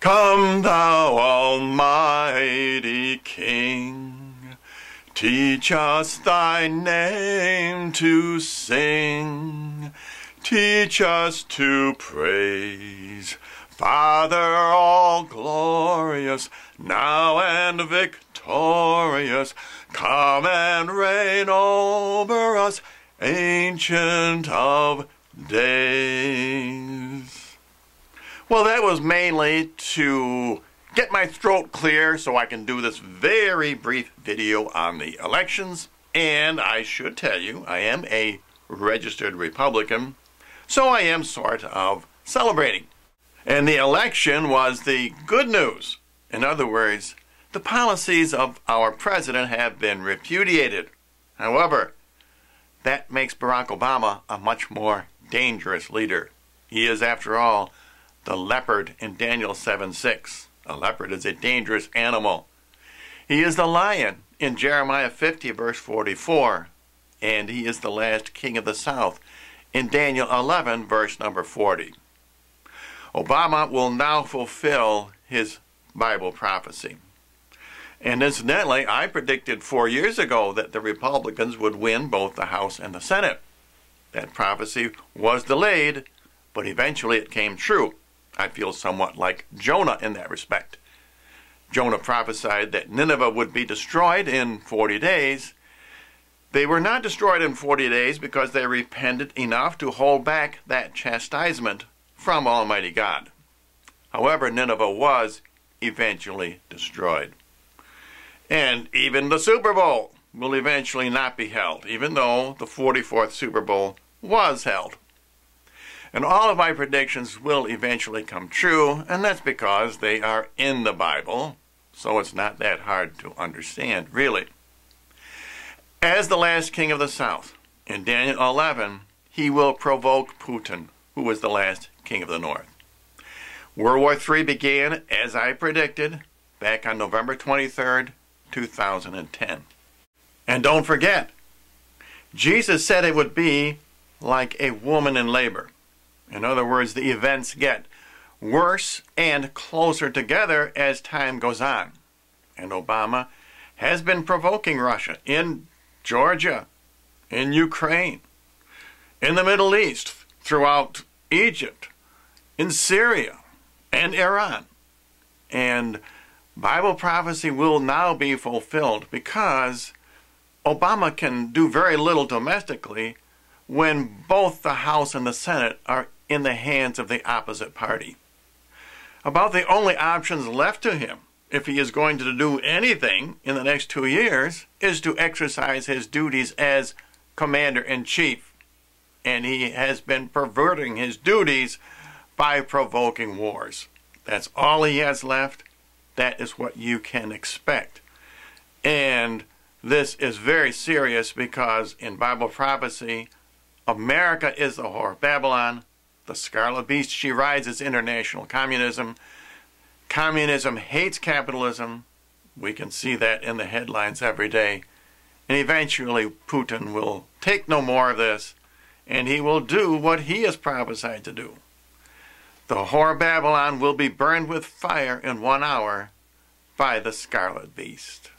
Come, thou almighty King, teach us thy name to sing. Teach us to praise, Father all glorious, now and victorious. Come and reign over us, Ancient of Days. Well, that was mainly to get my throat clear so I can do this very brief video on the elections. And I should tell you, I am a registered Republican, so I am sort of celebrating. And the election was the good news. In other words, the policies of our president have been repudiated. However, that makes Barack Obama a much more dangerous leader. He is, after all, the leopard in Daniel 7:6. A leopard is a dangerous animal. He is the lion in Jeremiah 50 verse 44. And he is the last king of the south in Daniel 11 verse number 40. Obama will now fulfill his Bible prophecy. And incidentally, I predicted 4 years ago that the Republicans would win both the House and the Senate. That prophecy was delayed, but eventually it came true. I feel somewhat like Jonah in that respect. Jonah prophesied that Nineveh would be destroyed in 40 days. They were not destroyed in 40 days because they repented enough to hold back that chastisement from Almighty God. However, Nineveh was eventually destroyed. And even the Super Bowl will eventually not be held, even though the 44th Super Bowl was held. And all of my predictions will eventually come true, and that's because they are in the Bible, so it's not that hard to understand, really. As the last king of the south, in Daniel 11, he will provoke Putin, who was the last king of the north. World War III began, as I predicted, back on November 23rd, 2010. And don't forget, Jesus said it would be like a woman in labor. In other words, the events get worse and closer together as time goes on. And Obama has been provoking Russia in Georgia, in Ukraine, in the Middle East, throughout Egypt, in Syria, and Iran. And Bible prophecy will now be fulfilled because Obama can do very little domestically when both the House and the Senate are in the hands of the opposite party. About the only options left to him, if he is going to do anything in the next 2 years, is to exercise his duties as commander-in-chief. And he has been perverting his duties by provoking wars. That's all he has left. That is what you can expect. And this is very serious because in Bible prophecy, America is the whore of Babylon. The scarlet beast she rides is international communism. Communism hates capitalism. We can see that in the headlines every day. And eventually Putin will take no more of this, and he will do what he has prophesied to do. The whore of Babylon will be burned with fire in 1 hour by the scarlet beast.